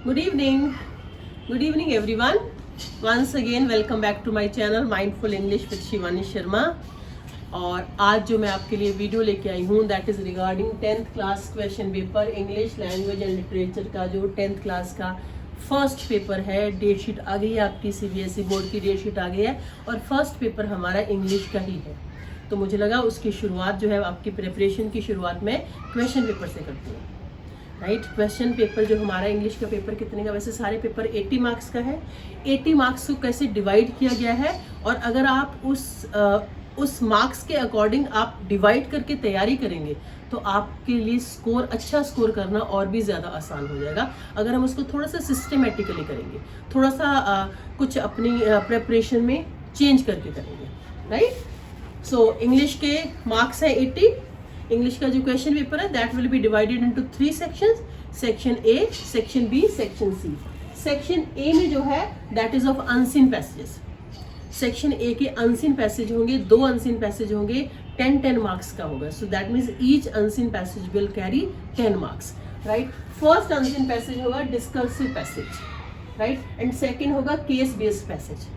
Good evening. Good evening everyone. Once again welcome back to my channel Mindful English with Shivani Sharma. और आज जो मैं आपके लिए वीडियो लेके आई हूँ that is regarding 10th class question paper English language and literature का जो 10th क्लास का फर्स्ट पेपर है. डेट शीट आ गई है आपकी, सीबीएसई बोर्ड की डेट शीट आ गई है और फर्स्ट पेपर हमारा इंग्लिश का ही है. तो मुझे लगा उसकी शुरुआत जो है आपकी प्रिपरेशन की शुरुआत में क्वेश्चन पेपर से करती हूँ. राइट, क्वेश्चन पेपर जो हमारा इंग्लिश का पेपर कितने का, वैसे सारे पेपर 80 मार्क्स का है. 80 मार्क्स को कैसे डिवाइड किया गया है और अगर आप उस मार्क्स के अकॉर्डिंग आप डिवाइड करके तैयारी करेंगे तो आपके लिए स्कोर अच्छा स्कोर करना और भी ज़्यादा आसान हो जाएगा अगर हम उसको थोड़ा सा सिस्टमेटिकली करेंगे, थोड़ा सा कुछ अपनी प्रेपरेशन में चेंज करके करेंगे. राइट, सो इंग्लिश के मार्क्स है 80. इंग्लिश का जो क्वेश्चन पेपर है that will be divided into 3 sections. Section A, section B, section C. Section A में जो है that is of unseen passages. Section A के अनसीन पैसेज होंगे, 2 अनसीन पैसेज होंगे, 10 मार्क्स का होगा. So that means each unseen passage will carry 10 marks. Right, first unseen passage होगा discursive passage. Right, and second होगा केस बेस्ड पैसेज.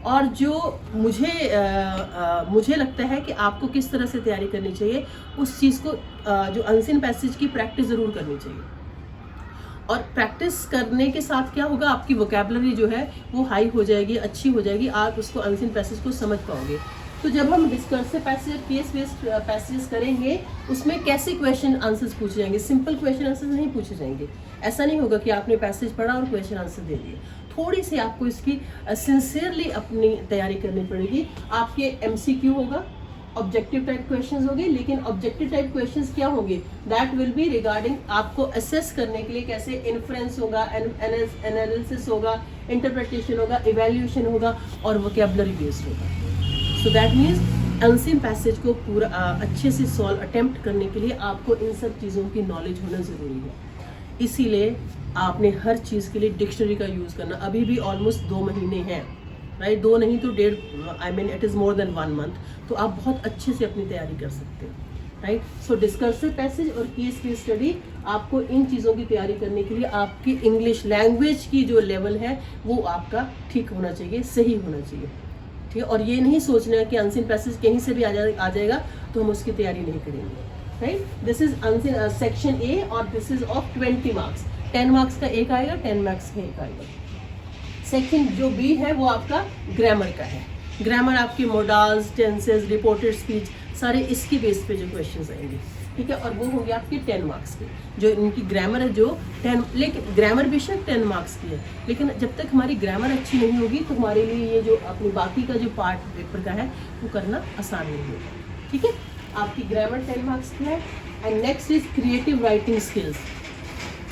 और जो मुझे लगता है कि आपको किस तरह से तैयारी करनी चाहिए उस चीज़ को जो अनसीन पैसेज की प्रैक्टिस ज़रूर करनी चाहिए. और प्रैक्टिस करने के साथ क्या होगा, आपकी वोकैबुलरी जो है वो हाई हो जाएगी, अच्छी हो जाएगी, आप उसको अनसीन पैसेज को समझ पाओगे. तो जब हम discursive passage, case based passage करेंगे उसमें कैसे क्वेश्चन आंसर्स पूछे जाएंगे. सिंपल क्वेश्चन आंसर्स नहीं पूछे जाएंगे. ऐसा नहीं होगा कि आपने पैसेज पढ़ा और क्वेश्चन आंसर दे दिए. थोड़ी सी आपको इसकी सिंसियरली अपनी तैयारी करनी पड़ेगी. आपके एमसीक्यू होगा, ऑब्जेक्टिव टाइप क्वेश्चंस होंगे, लेकिन ऑब्जेक्टिव टाइप क्वेश्चंस क्या होंगे, दैट विल बी रिगार्डिंग आपको असेस करने के लिए कैसे इन्फ्रेंस होगा, एनालिसिस होगा, इंटरप्रिटेशन होगा, इवैल्यूएशन होगा और वोकैबुलरी बेस्ड होगा. So that means unseen passage को पूरा अच्छे से सॉल्व अटेम्प्ट करने के लिए आपको इन सब चीज़ों की नॉलेज होना ज़रूरी है. इसीलिए आपने हर चीज़ के लिए डिक्शनरी का यूज़ करना. अभी भी ऑलमोस्ट 2 महीने हैं. राइट, 2 नहीं तो 1.5, I mean it is more than 1 month. तो आप बहुत अच्छे से अपनी तैयारी कर सकते हैं. राइट, सो डिस्कर्सिव पैसेज और केस बेस्ड स्टडी, आपको इन चीज़ों की तैयारी करने के लिए आपकी इंग्लिश लैंग्वेज की जो लेवल है वो आपका ठीक होना चाहिए, सही होना चाहिए. ठीक है, और ये नहीं सोचना है कि अनसीन पैसेज कहीं से भी आ जाएगा तो हम उसकी तैयारी नहीं करेंगे. Right, this is unseen section A और this is of 20 marks. 10 marks का एक आएगा, 10 मार्क्स का एक आएगा. सेक्शन जो बी है वो आपका ग्रामर का है. ग्रामर आपके मोडाल्स, टेंसेस, रिपोर्टेड स्पीच, सारे इसके बेस पे जो क्वेश्चंस आएंगे. ठीक है, और वो होंगे आपके 10 मार्क्स के. जो इनकी ग्रामर है जो 10, लेकिन ग्रामर बेशक 10 मार्क्स की है, लेकिन जब तक हमारी ग्रामर अच्छी नहीं होगी तो हमारे लिए ये जो अपनी बाकी का जो पार्ट पेपर का है वो करना आसान नहीं होगा. ठीक है, आपकी ग्रामर 10 मार्क्स की है. And next is creative writing skills.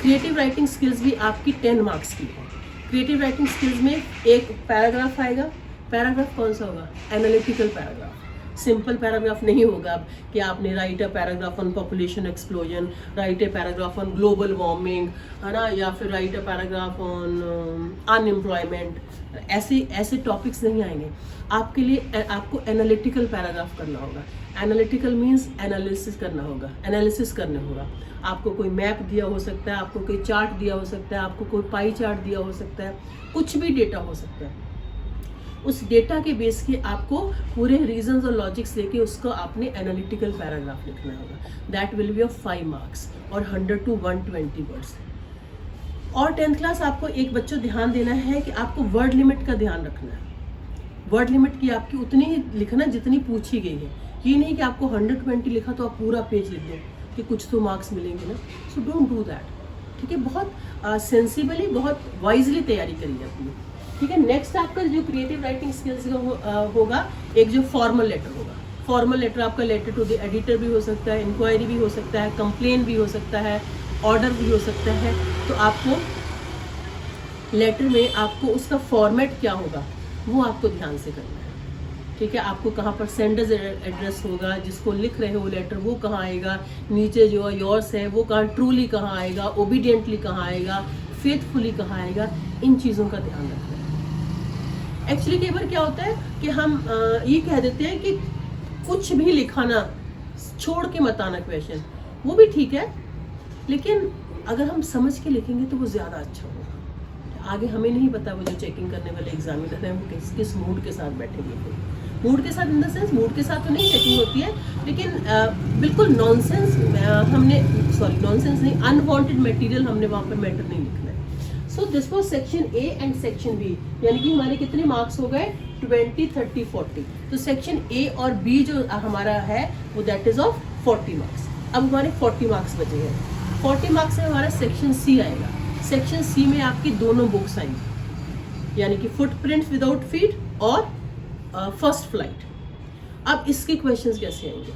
Creative writing skills भी आपकी 10 मार्क्स की है. क्रिएटिव राइटिंग स्किल्स में एक पैराग्राफ आएगा. पैराग्राफ कौन सा होगा, एनालिटिकल पैराग्राफ. सिंपल पैराग्राफ नहीं होगा अब कि आपने right a paragraph on population explosion, right a paragraph on global warming, है ना, या फिर right a paragraph on unemployment. ऐसे टॉपिक्स नहीं आएंगे आपके लिए. आपको एनालिटिकल पैराग्राफ करना होगा. एनालिटिकल मीन्स एनालिसिस करना होगा, एनालिसिस करना होगा. आपको कोई मैप दिया हो सकता है, आपको कोई चार्ट दिया हो सकता है, आपको कोई पाई चार्ट दिया हो सकता है, कुछ भी डेटा हो सकता है. उस डेटा के बेस के आपको पूरे रीजंस और लॉजिक्स लेके उसको आपने एनालिटिकल पैराग्राफ लिखना होगा. That will B of 5 marks और 100 to 120 वर्ड्स. और 10th क्लास आपको एक बच्चों ध्यान देना है कि आपको वर्ड लिमिट का ध्यान रखना है. वर्ड लिमिट की आपकी उतनी ही लिखना जितनी पूछी गई है. ये नहीं कि आपको 120 लिखा तो आप पूरा पेज लिख दें कि कुछ तो मार्क्स मिलेंगे ना. So don't do that. ठीक है, बहुत सेंसिबली, बहुत वाइजली तैयारी करिए अपनी. ठीक है, नेक्स्ट आपका जो क्रिएटिव राइटिंग स्किल्स का होगा, एक जो फॉर्मल लेटर होगा. फॉर्मल लेटर आपका लेटर टू द एडिटर भी हो सकता है, इंक्वायरी भी हो सकता है, कंप्लेन भी हो सकता है, ऑर्डर भी हो सकता है. तो आपको लेटर में आपको उसका फॉर्मेट क्या होगा वो आपको ध्यान से करना है. ठीक है, आपको कहाँ पर सेंडर्स एड्रेस होगा, जिसको लिख रहे हो लेटर वो कहाँ आएगा, नीचे जो योर्स है वो कहाँ, ट्रूली कहाँ आएगा, ओबीडियंटली कहाँ आएगा, फेथफुली कहाँ आएगा. इन चीज़ों का ध्यान रखना है. एक्चुअली कई बार क्या होता है कि हम ये कह देते हैं कि कुछ भी लिखाना, छोड़ के मत आना क्वेश्चन. वो भी ठीक है, लेकिन अगर हम समझ के लिखेंगे तो वो ज़्यादा अच्छा होगा। आगे हमें नहीं पता वो जो चेकिंग करने वाले एग्जामिनर हैं वो किस मूड के साथ बैठेंगे। मूड के साथ इन द सेंस मूड के साथ तो नहीं चेकिंग होती है, लेकिन बिल्कुल नॉनसेंस नॉनसेंस नहीं, अनवांटेड मटेरियल हमने वहाँ पे मैटर नहीं लिखना है। So this was section A and section B, यानी कि हमारे कितने मार्क्स हो गए 20, 30, 40। तो सेक्शन ए और बी जो हमारा है वो दैट इज ऑफ 40 मार्क्स। अब हमारे 40 मार्क्स बचे हैं। 40 मार्क्स में हमारा सेक्शन सी आएगा। सेक्शन सी में आपकी दोनों बुक्स आएंगी, यानी कि फुटप्रिंट्स विदाउट फीट और फर्स्ट फ्लाइट। अब इसके क्वेश्चंस कैसे आएंगे?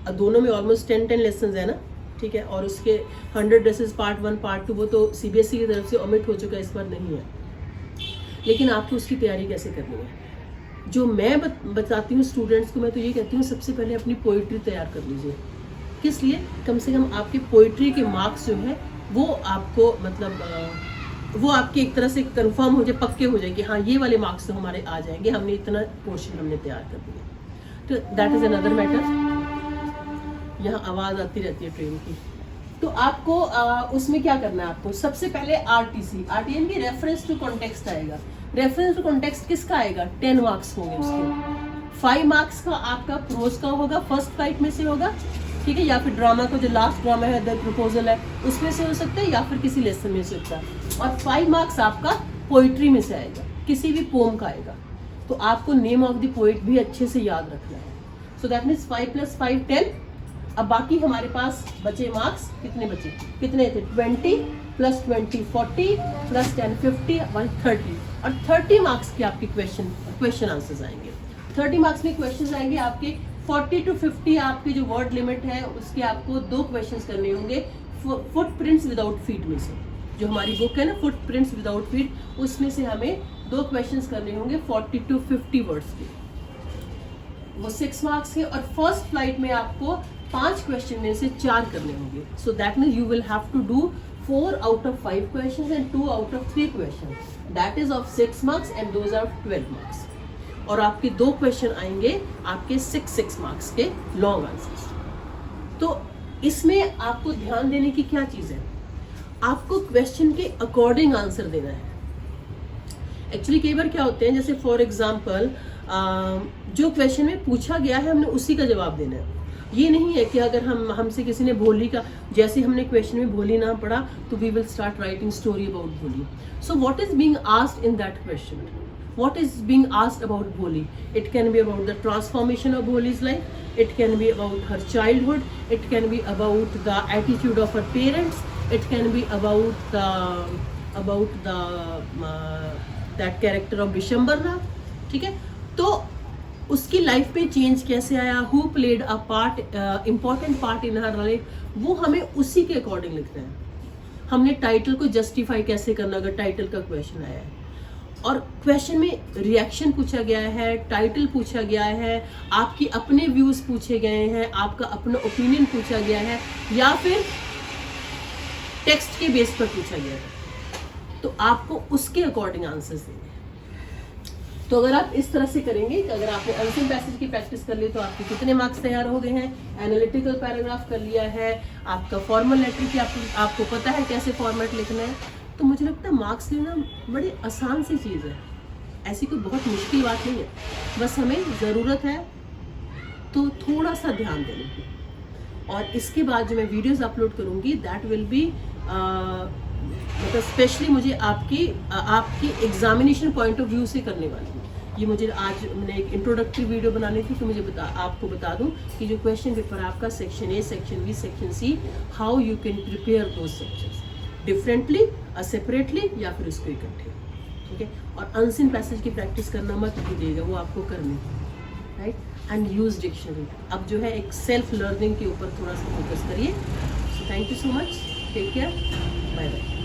अब दोनों में ऑलमोस्ट 10 लेसन है ना, ठीक है, और उसके 100 ड्रेसेस पार्ट 1 पार्ट 2 वो तो सीबीएसई की तरफ से ओमिट हो चुका है, इस बार नहीं है। लेकिन आपको उसकी तैयारी कैसे करनी है? जो मैं बताती हूँ स्टूडेंट्स को, मैं तो ये कहती हूँ सबसे पहले अपनी पोइट्री तैयार कर लीजिए। किस लिए? कम से कम आपके पोइट्री के मार्क्स जो है वो आपको मतलब वो आपकी एक तरह से कंफर्म हो जाए, पक्के हो जाए कि हाँ ये वाले मार्क्स तो हमारे आ जाएंगे, हमने इतना पोर्शन हमने तैयार कर दिया। तो दैट इज़ अनदर मैटर। यहाँ आवाज़ आती रहती है ट्रेन की। तो आपको उसमें क्या करना है? आपको सबसे पहले आरटीसी की रेफरेंस टू कॉन्टेक्स्ट आएगा। रेफरेंस टू कॉन्टेक्स्ट किसका आएगा? 10 मार्क्स होंगे उसके। 5 मार्क्स का आपका प्रोज का होगा, फर्स्ट फ्लाइट में से होगा, ठीक है, या फिर ड्रामा का जो लास्ट ड्रामा है द प्रपोजल है उसमें से हो सकता है, या फिर किसी लेसन में से हो सकता है। और 5 मार्क्स आपका पोइट्री में से आएगा, किसी भी पोम का आएगा। तो आपको नेम ऑफ द पोइट भी अच्छे से याद रखना है। सो दैट मीन्स 5 + 5 10। अब बाकी हमारे पास बचे मार्क्स कितने बचे? कितने थे? 20 + 20 40 + 10 50 130। और 30 मार्क्स के आपके क्वेश्चन आंसर्स आएंगे। 30 मार्क्स में क्वेश्चन आएंगे आपके 40 to 50। आपकी जो वर्ड लिमिट है उसके आपको 2 क्वेश्चंस करने होंगे फुटप्रिंट्स विदाउट फीट में से। जो हमारी बुक है ना फुटप्रिंट्स विदाउट फीट, उसमें से हमें 2 क्वेश्चंस करने होंगे 40 to 50 वर्ड्स के, वो 6 मार्क्स के। और फर्स्ट फ्लाइट में आपको 5 क्वेश्चन में से 4 करने होंगे। So that means you will have to do 4 out of 5 questions and 2 out of 3 questions. That is of 6 marks and those are 12 marks. और आपके 2 क्वेश्चन आएंगे आपके 6 मार्क्स के लॉन्ग आंसर्स। तो इसमें आपको ध्यान देने की क्या चीज़ है? आपको क्वेश्चन के अकॉर्डिंग आंसर देना है। एक्चुअली कई बार क्या होते हैं, जैसे फॉर एग्जांपल जो क्वेश्चन में पूछा गया है हमने उसी का जवाब देना है। ये नहीं है कि अगर हमसे किसी ने भोली का, जैसे हमने क्वेश्चन में भोली नाम पढ़ा तो we will start writing story about Bholi. So what is being asked in that question? What is being asked about Bholi? It can be about the transformation of Bholi's life. It can be about her childhood. It can be about the attitude of her parents. It can be about that character of Vishambara. ठीक है? तो उसकी life पे change कैसे आया? Who played a part, important part in her life? वो हमें उसी के अकॉर्डिंग लिखना है। हमने टाइटल को जस्टिफाई कैसे करना अगर टाइटल का क्वेश्चन आया है, और क्वेश्चन में रिएक्शन पूछा गया है, टाइटल पूछा गया है, आपकी अपने व्यूज़ पूछे गए हैं, आपका अपना ओपिनियन पूछा गया है, या फिर टेक्स्ट के बेस पर पूछा गया है, तो आपको उसके अकॉर्डिंग आंसर्स देंगे। तो अगर आप इस तरह से करेंगे कि अगर आपने अनसिन पैसेज की प्रैक्टिस कर ली तो आपके कितने मार्क्स तैयार हो गए हैं? एनालिटिकल पैराग्राफ कर लिया है, आपका फॉर्मल लेटर की आपको पता है कैसे फॉर्मेट लिखना है, तो मुझे लगता है मार्क्स लेना बड़ी आसान सी चीज़ है। ऐसी कोई बहुत मुश्किल बात नहीं है, बस हमें ज़रूरत है तो थोड़ा सा ध्यान देने की। और इसके बाद जो मैं वीडियोस अपलोड करूँगी दैट विल बी मतलब स्पेशली मुझे आपकी एग्जामिनेशन पॉइंट ऑफ व्यू से करने वाली हूँ। ये मुझे आज मैंने एक इंट्रोडक्टरी वीडियो बनानी थी, तो मुझे आपको बता दूं कि जो क्वेश्चन पेपर आपका section A, section B, section C, how you can prepare those sections differently, separately, या फिर उसको इकट्ठे, ठीक है। और अनसिन पैसेज की प्रैक्टिस करना मत भूलिएगा, वो आपको करनी है, राइट। And use dictionary. अब जो है एक सेल्फ लर्निंग के ऊपर थोड़ा सा फोकस करिए। So thank you so much, take care, bye bye.